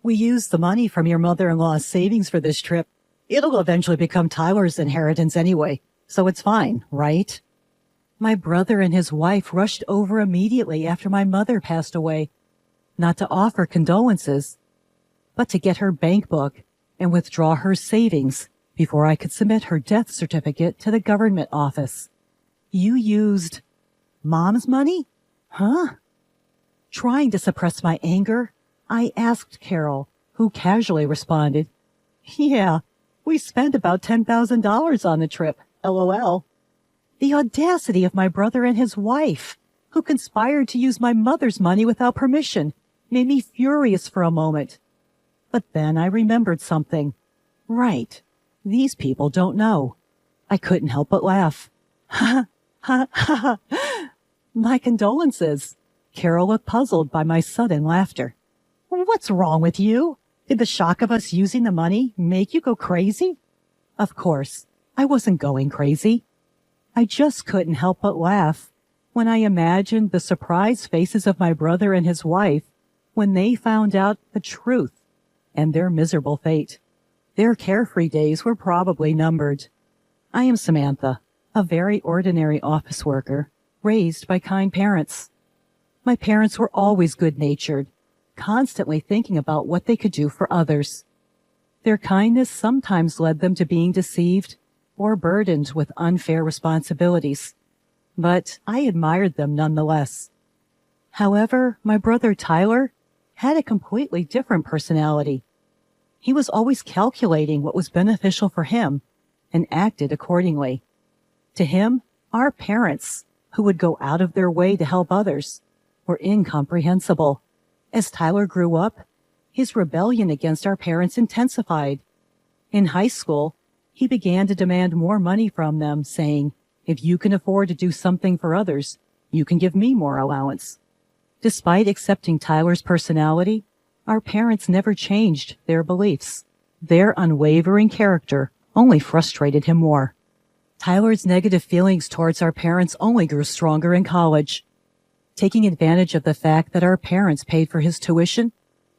We used the money from your mother-in-law's savings for this trip. It'll eventually become Tyler's inheritance anyway, so it's fine, right? My brother and his wife rushed over immediately after my mother passed away, not to offer condolences, but to get her bank book and withdraw her savings before I could submit her death certificate to the government office. You used Mom's money? Huh? Trying to suppress my anger, I asked Carol, who casually responded, "Yeah, we spent about $10,000 on the trip, LOL. The audacity of my brother and his wife, who conspired to use my mother's money without permission, made me furious for a moment. But then I remembered something. Right, these people don't know. I couldn't help but laugh. Ha ha ha ha. My condolences. Carol looked puzzled by my sudden laughter. What's wrong with you? Did the shock of us using the money make you go crazy? Of course, I wasn't going crazy. I just couldn't help but laugh when I imagined the surprised faces of my brother and his wife when they found out the truth and their miserable fate. Their carefree days were probably numbered. I am Samantha, a very ordinary office worker, raised by kind parents. My parents were always good-natured, constantly thinking about what they could do for others. Their kindness sometimes led them to being deceived or burdened with unfair responsibilities, but I admired them nonetheless. However, my brother Tyler had a completely different personality. He was always calculating what was beneficial for him and acted accordingly. To him, our parents, who would go out of their way to help others, were incomprehensible. As Tyler grew up, his rebellion against our parents intensified. In high school, he began to demand more money from them, saying, "If you can afford to do something for others, you can give me more allowance." Despite accepting Tyler's personality, our parents never changed their beliefs. Their unwavering character only frustrated him more. Tyler's negative feelings towards our parents only grew stronger in college. Taking advantage of the fact that our parents paid for his tuition,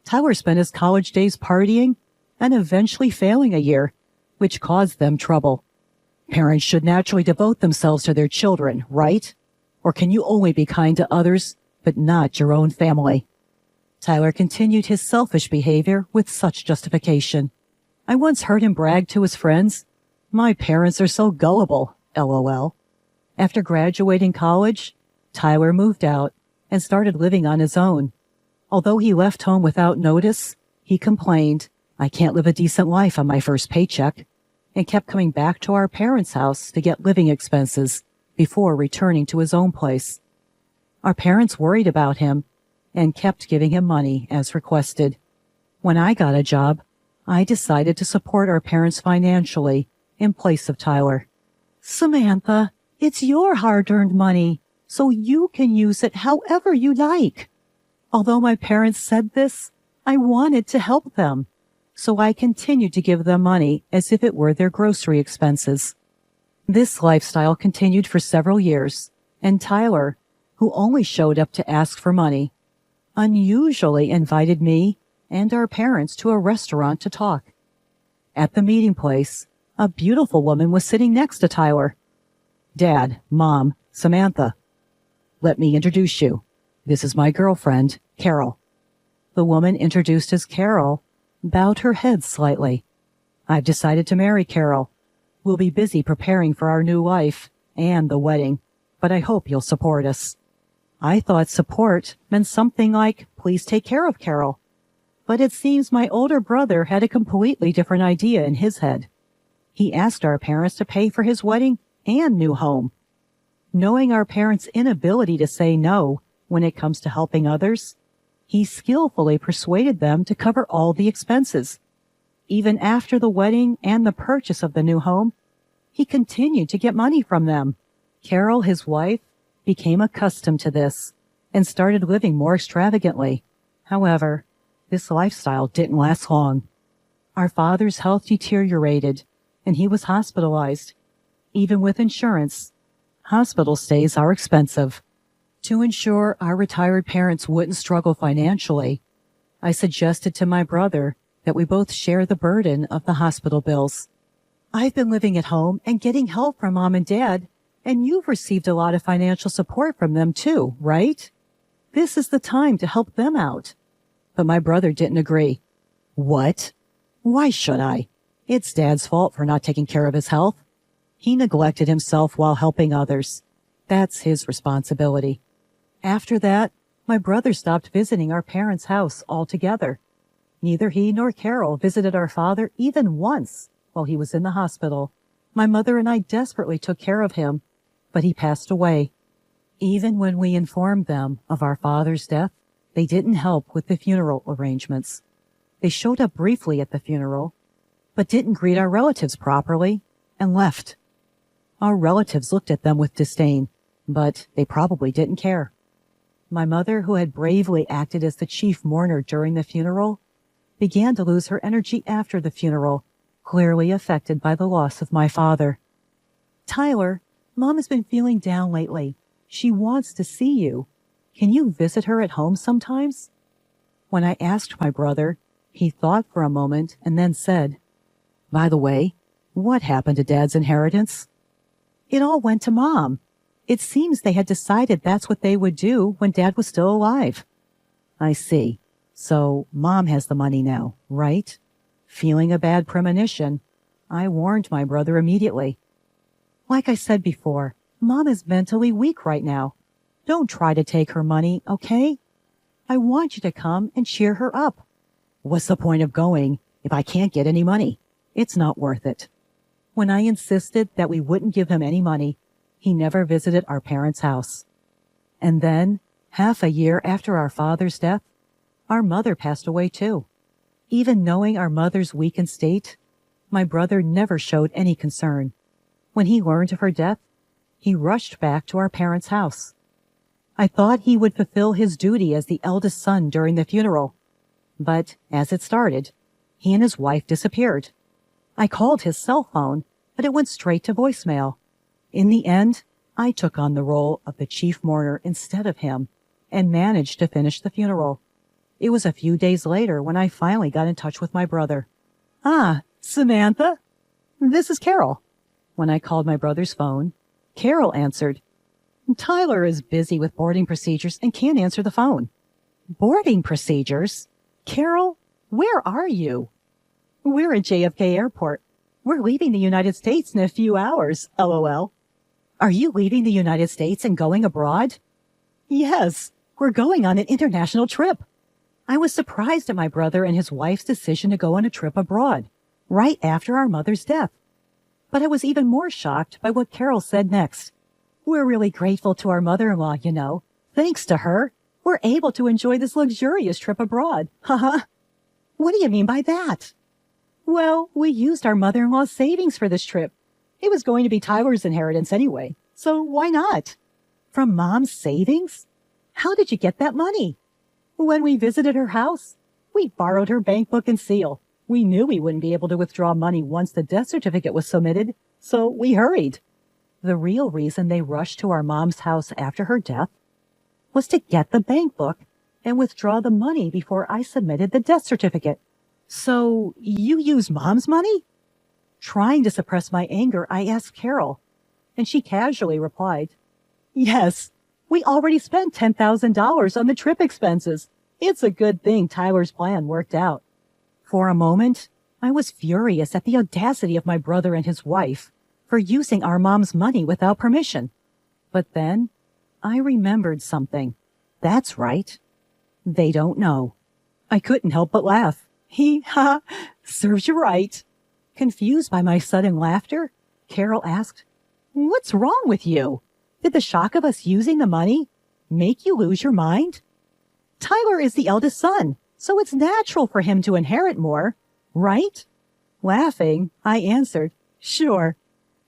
Tyler spent his college days partying and eventually failing a year, which caused them trouble. Parents should naturally devote themselves to their children, right? Or can you only be kind to others, but not your own family? Tyler continued his selfish behavior with such justification. I once heard him brag to his friends, "My parents are so gullible, LOL." After graduating college, Tyler moved out and started living on his own. Although he left home without notice, he complained, "I can't live a decent life on my first paycheck," and kept coming back to our parents' house to get living expenses before returning to his own place. Our parents worried about him and kept giving him money as requested. When I got a job, I decided to support our parents financially in place of Tyler. "Samantha, it's your hard-earned money, so you can use it however you like." Although my parents said this, I wanted to help them, so I continued to give them money as if it were their grocery expenses. This lifestyle continued for several years, and Tyler, who only showed up to ask for money, unusually invited me and our parents to a restaurant to talk. At the meeting place, a beautiful woman was sitting next to Tyler. "Dad, Mom, Samantha. Let me introduce you. This is my girlfriend, Carol." The woman introduced as Carol bowed her head slightly. "I've decided to marry Carol. We'll be busy preparing for our new life and the wedding, but I hope you'll support us." I thought support meant something like, "Please take care of Carol." But it seems my older brother had a completely different idea in his head. He asked our parents to pay for his wedding and new home. Knowing our parents' inability to say no when it comes to helping others, he skillfully persuaded them to cover all the expenses. Even after the wedding and the purchase of the new home, he continued to get money from them. Carol, his wife, became accustomed to this and started living more extravagantly. However, this lifestyle didn't last long. Our father's health deteriorated, and he was hospitalized. Even with insurance, hospital stays are expensive. To ensure our retired parents wouldn't struggle financially, I suggested to my brother that we both share the burden of the hospital bills. I've been living at home and getting help from mom and dad, and you've received a lot of financial support from them too, right? This is the time to help them out. But my brother didn't agree. What? Why should I? It's Dad's fault for not taking care of his health. He neglected himself while helping others. That's his responsibility. After that, my brother stopped visiting our parents' house altogether. Neither he nor Carol visited our father even once while he was in the hospital. My mother and I desperately took care of him, but he passed away. Even when we informed them of our father's death, they didn't help with the funeral arrangements. They showed up briefly at the funeral, but didn't greet our relatives properly and left. Our relatives looked at them with disdain, but they probably didn't care. My mother, who had bravely acted as the chief mourner during the funeral, began to lose her energy after the funeral, clearly affected by the loss of my father. Tyler, Mom has been feeling down lately. She wants to see you. Can you visit her at home sometimes? When I asked my brother, he thought for a moment and then said, By the way, what happened to Dad's inheritance? It all went to Mom. It seems they had decided that's what they would do when Dad was still alive. I see. So Mom has the money now, right? Feeling a bad premonition, I warned my brother immediately. Like I said before, Mom is mentally weak right now. Don't try to take her money, okay? I want you to come and cheer her up. What's the point of going if I can't get any money? It's not worth it. When I insisted that we wouldn't give him any money, he never visited our parents' house. And then, half a year after our father's death, our mother passed away too. Even knowing our mother's weakened state, my brother never showed any concern. When he learned of her death, he rushed back to our parents' house. I thought he would fulfill his duty as the eldest son during the funeral. But as it started, he and his wife disappeared. I called his cell phone, but it went straight to voicemail. In the end, I took on the role of the chief mourner instead of him and managed to finish the funeral. It was a few days later when I finally got in touch with my brother. Ah, Samantha? This is Carol. When I called my brother's phone, Carol answered. Tyler is busy with boarding procedures and can't answer the phone. Boarding procedures? Carol, where are you? We're at JFK Airport. We're leaving the United States in a few hours, LOL. Are you leaving the United States and going abroad? Yes, we're going on an international trip. I was surprised at my brother and his wife's decision to go on a trip abroad, right after our mother's death. But I was even more shocked by what Carol said next. We're really grateful to our mother-in-law, you know. Thanks to her, we're able to enjoy this luxurious trip abroad. Haha. What do you mean by that? Well, we used our mother-in-law's savings for this trip. It was going to be Tyler's inheritance anyway, so why not? From Mom's savings? How did you get that money? When we visited her house, we borrowed her bank book and seal. We knew we wouldn't be able to withdraw money once the death certificate was submitted, so we hurried. The real reason they rushed to our mom's house after her death was to get the bank book and withdraw the money before I submitted the death certificate. So you use Mom's money? Trying to suppress my anger, I asked Carol, and she casually replied, Yes, we already spent $10,000 on the trip expenses. It's a good thing Tyler's plan worked out. For a moment, I was furious at the audacity of my brother and his wife for using our mom's money without permission. But then I remembered something. That's right. They don't know. I couldn't help but laugh. Serves you right. Confused by my sudden laughter, Carol asked, What's wrong with you? Did the shock of us using the money make you lose your mind? Tyler is the eldest son, so it's natural for him to inherit more, right? Laughing, I answered, Sure,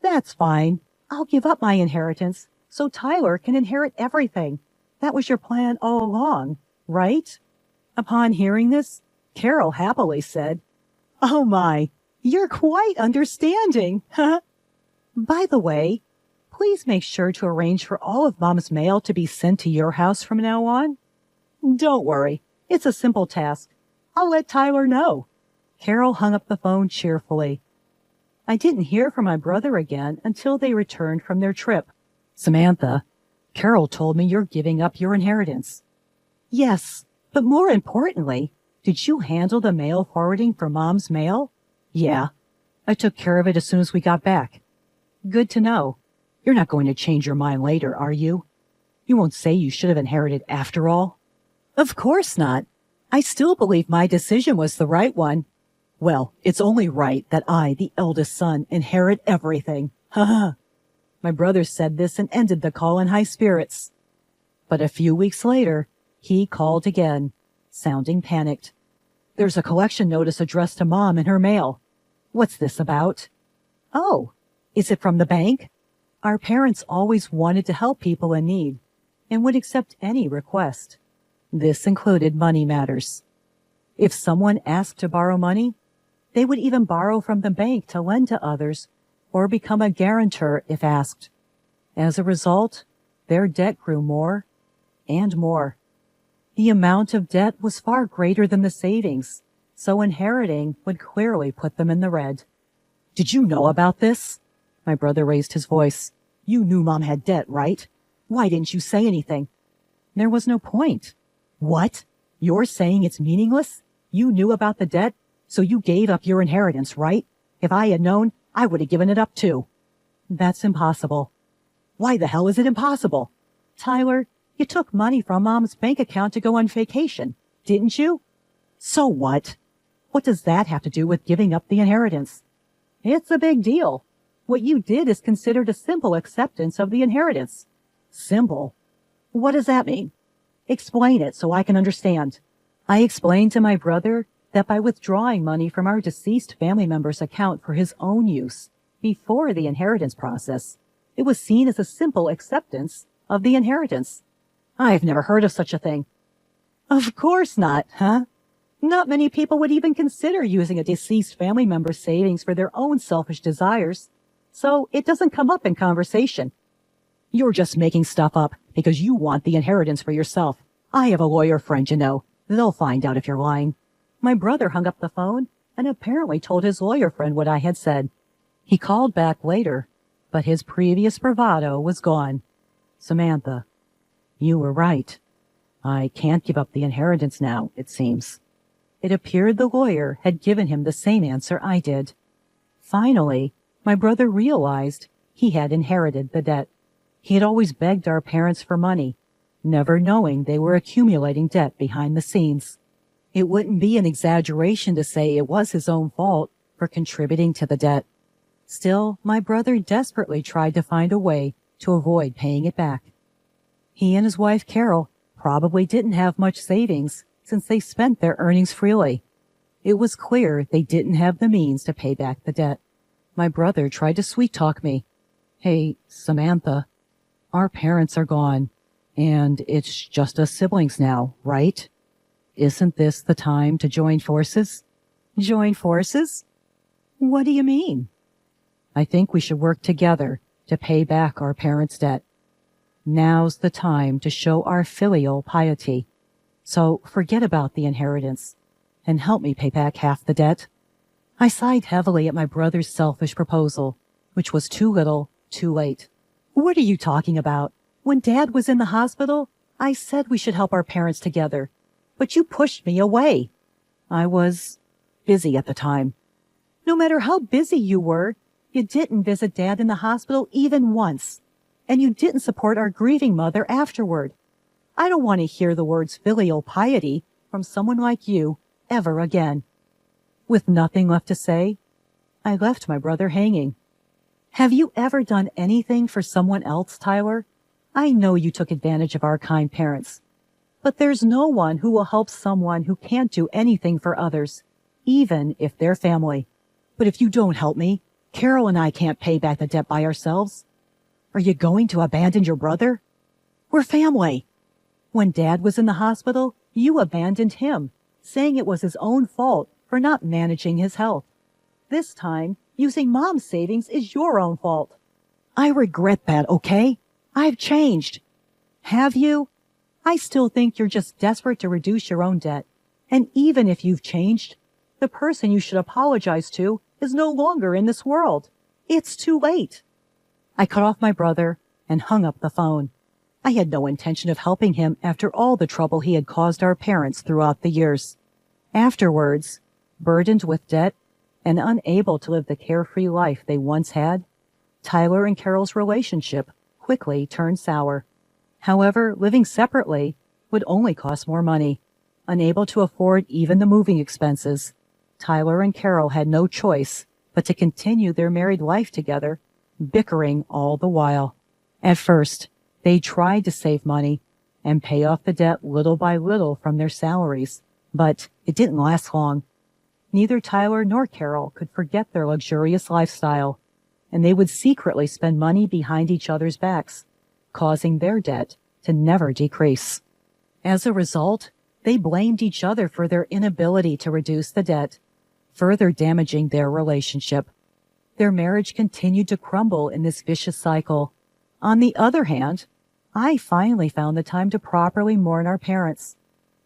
that's fine. I'll give up my inheritance so Tyler can inherit everything. That was your plan all along, right? Upon hearing this, Carol happily said, Oh my, you're quite understanding. By the way, please make sure to arrange for all of Mom's mail to be sent to your house from now on. Don't worry, it's a simple task. I'll let Tyler know. Carol hung up the phone cheerfully. I didn't hear from my brother again until they returned from their trip. Samantha, Carol told me you're giving up your inheritance. Yes, but more importantly, did you handle the mail forwarding for Mom's mail? Yeah, I took care of it as soon as we got back. Good to know. You're not going to change your mind later, are you? You won't say you should have inherited after all? Of course not. I still believe my decision was the right one. Well, it's only right that I, the eldest son, inherit everything. Ha ha. My brother said this and ended the call in high spirits. But a few weeks later, he called again, sounding panicked. There's a collection notice addressed to Mom in her mail. What's this about? Oh, is it from the bank? Our parents always wanted to help people in need and would accept any request. This included money matters. If someone asked to borrow money, they would even borrow from the bank to lend to others or become a guarantor if asked. As a result, their debt grew more and more. The amount of debt was far greater than the savings, so inheriting would clearly put them in the red. Did you know about this? My brother raised his voice. You knew Mom had debt, right? Why didn't you say anything? There was no point. What? You're saying it's meaningless? You knew about the debt, so you gave up your inheritance, right? If I had known, I would have given it up too. That's impossible. Why the hell is it impossible? Tyler, you took money from Mom's bank account to go on vacation, didn't you? So what? What does that have to do with giving up the inheritance? It's a big deal. What you did is considered a simple acceptance of the inheritance. Simple? What does that mean? Explain it so I can understand. I explained to my brother that by withdrawing money from our deceased family member's account for his own use before the inheritance process, it was seen as a simple acceptance of the inheritance. I've never heard of such a thing. Of course not, huh? Not many people would even consider using a deceased family member's savings for their own selfish desires, so it doesn't come up in conversation. You're just making stuff up because you want the inheritance for yourself. I have a lawyer friend, you know. They'll find out if you're lying. My brother hung up the phone and apparently told his lawyer friend what I had said. He called back later, but his previous bravado was gone. Samantha, you were right. I can't give up the inheritance now, it seems. It appeared the lawyer had given him the same answer I did. Finally, my brother realized he had inherited the debt. He had always begged our parents for money, never knowing they were accumulating debt behind the scenes. It wouldn't be an exaggeration to say it was his own fault for contributing to the debt. Still, my brother desperately tried to find a way to avoid paying it back. He and his wife, Carol, probably didn't have much savings since they spent their earnings freely. It was clear they didn't have the means to pay back the debt. My brother tried to sweet-talk me. Hey, Samantha, our parents are gone, and it's just us siblings now, right? Isn't this the time to join forces? Join forces? What do you mean? I think we should work together to pay back our parents' debt. Now's the time to show our filial piety. So forget about the inheritance and help me pay back half the debt. I sighed heavily at my brother's selfish proposal, which was too little, too late. What are you talking about? When Dad was in the hospital, I said we should help our parents together, but you pushed me away. I was busy at the time. No matter how busy you were, you didn't visit Dad in the hospital even once, and you didn't support our grieving mother afterward. I don't want to hear the words filial piety from someone like you ever again. With nothing left to say, I left my brother hanging. Have you ever done anything for someone else, Tyler? I know you took advantage of our kind parents, but there's no one who will help someone who can't do anything for others, even if they're family. But if you don't help me, Carol and I can't pay back the debt by ourselves. Are you going to abandon your brother? We're family. When Dad was in the hospital, you abandoned him, saying it was his own fault for not managing his health. This time, using Mom's savings is your own fault. I regret that, okay? I've changed. Have you? I still think you're just desperate to reduce your own debt, And even if you've changed, the person you should apologize to is no longer in this world. It's too late. I cut off my brother and hung up the phone. I had no intention of helping him after all the trouble he had caused our parents throughout the years. Afterwards, burdened with debt and unable to live the carefree life they once had, Tyler and Carol's relationship quickly turned sour. However, living separately would only cost more money. Unable to afford even the moving expenses, Tyler and Carol had no choice but to continue their married life together, bickering all the while. At first, they tried to save money and pay off the debt little by little from their salaries, but it didn't last long. Neither Tyler nor Carol could forget their luxurious lifestyle, and they would secretly spend money behind each other's backs, causing their debt to never decrease. As a result, they blamed each other for their inability to reduce the debt, further damaging their relationship. Their marriage continued to crumble in this vicious cycle. On the other hand, I finally found the time to properly mourn our parents.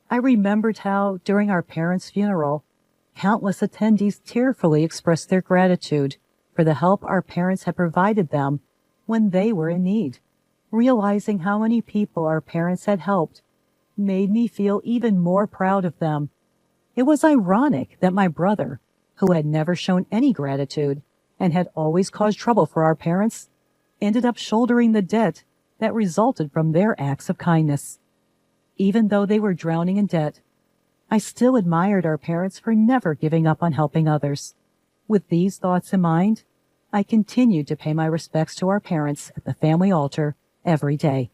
I remembered how, during our parents' funeral, countless attendees tearfully expressed their gratitude for the help our parents had provided them when they were in need. Realizing how many people our parents had helped made me feel even more proud of them. It was ironic that my brother, who had never shown any gratitude and had always caused trouble for our parents, ended up shouldering the debt that resulted from their acts of kindness. Even though they were drowning in debt, I still admired our parents for never giving up on helping others. With these thoughts in mind, I continued to pay my respects to our parents at the family altar every day.